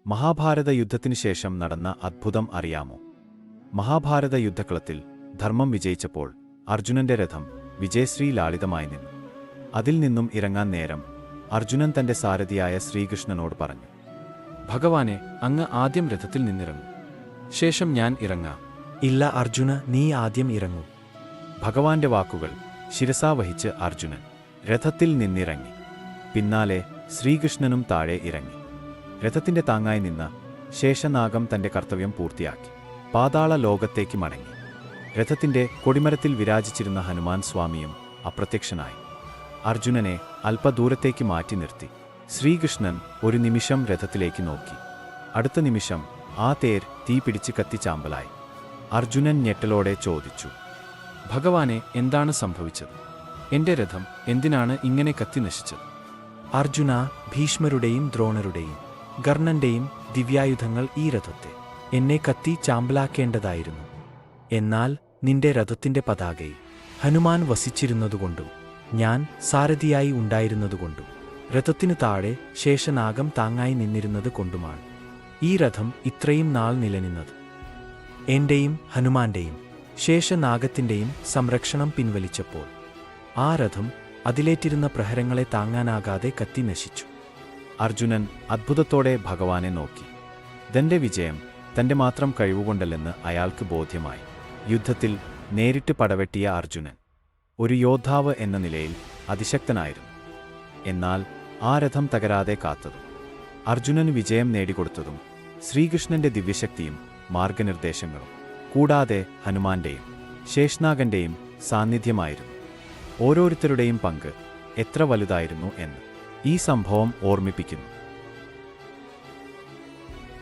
മഹാഭാരത യുദ്ധത്തിനു ശേഷം നടന്ന അദ്ഭുതം അറിയാമോ? മഹാഭാരത യുദ്ധക്കളത്തിൽ ധർമ്മം വിജയിച്ചപ്പോൾ അർജുനന്റെ രഥം വിജയശ്രീ ലാളിതമായി നിന്നു. അതിൽ നിന്നും ഇറങ്ങാൻ നേരം അർജുനൻ തന്റെ സാരഥിയായ ശ്രീകൃഷ്ണനോട് പറഞ്ഞു, ഭഗവാനെ, അങ്ങ് ആദ്യം രഥത്തിൽ നിന്നിറങ്ങൂ, ശേഷം ഞാൻ ഇറങ്ങാം. ഇല്ല അർജുന, നീ ആദ്യം ഇറങ്ങൂ. ഭഗവാന്റെ വാക്കുകൾ ശിരസാവഹിച്ച് അർജുനൻ രഥത്തിൽ നിന്നിറങ്ങി. പിന്നാലെ ശ്രീകൃഷ്ണനും താഴെ ഇറങ്ങി. രഥത്തിന്റെ താങ്ങായി നിന്ന ശേഷനാഗം തന്റെ കർത്തവ്യം പൂർത്തിയാക്കി പാതാള ലോകത്തേക്ക് മടങ്ങി. രഥത്തിന്റെ കൊടിമരത്തിൽ വിരാജിച്ചിരുന്ന ഹനുമാൻ സ്വാമിയും അപ്രത്യക്ഷനായി. അർജുനനെ അല്പദൂരത്തേക്ക് മാറ്റി നിർത്തി ശ്രീകൃഷ്ണൻ ഒരു നിമിഷം രഥത്തിലേക്ക് നോക്കി. അടുത്ത നിമിഷം ആ തേർ തീ പിടിച്ച് കത്തിച്ചാമ്പലായി. അർജുനൻ ഞെട്ടലോടെ ചോദിച്ചു, ഭഗവാനെ, എന്താണ് സംഭവിച്ചത്? എന്റെ രഥം എന്തിനാണ് ഇങ്ങനെ കത്തി നശിച്ചത്? അർജുന, ഭീഷ്മരുടെയും ദ്രോണരുടെയും കർണന്റെയും ദിവ്യായുധങ്ങൾ ഈ രഥത്തെ എന്നെ കത്തി ചാമ്പലാക്കേണ്ടതായിരുന്നു. എന്നാൽ നിന്റെ രഥത്തിന്റെ പതാകയിൽ ഹനുമാൻ വസിച്ചിരുന്നതുകൊണ്ടും ഞാൻ സാരഥിയായി ഉണ്ടായിരുന്നതുകൊണ്ടും രഥത്തിനു താഴെ ശേഷനാഗം താങ്ങായി നിന്നിരുന്നത് കൊണ്ടുമാണ് ഈ രഥം ഇത്രയും നാൾ നിലനിന്നത്. എന്റെയും ഹനുമാന്റെയും ശേഷനാഗത്തിന്റെയും സംരക്ഷണം പിൻവലിച്ചപ്പോൾ ആ രഥം അതിലേറ്റിരുന്ന പ്രഹരങ്ങളെ താങ്ങാനാകാതെ കത്തി നശിച്ചു. അർജുനൻ അദ്ഭുതത്തോടെ ഭഗവാനെ നോക്കി. തന്റെ വിജയം തന്റെ മാത്രം കഴിവുകൊണ്ടല്ലെന്ന് അയാൾക്ക് ബോധ്യമായി. യുദ്ധത്തിൽ നേരിട്ട് പടവെട്ടിയ അർജുനൻ ഒരു യോദ്ധാവ് എന്ന നിലയിൽ അതിശക്തനായിരുന്നു. എന്നാൽ ആ രഥം തകരാതെ കാത്തതും അർജുനന് വിജയം നേടിക്കൊടുത്തതും ശ്രീകൃഷ്ണന്റെ ദിവ്യശക്തിയും മാർഗനിർദ്ദേശങ്ങളും കൂടാതെ ഹനുമാന്റെയും ശേഷനാഗന്റെയും സാന്നിധ്യമായിരുന്നു. ഓരോരുത്തരുടെയും പങ്ക് എത്ര വലുതായിരുന്നു എന്ന് ഈ സംഭവം ഓർമ്മിപ്പിക്കുന്നു.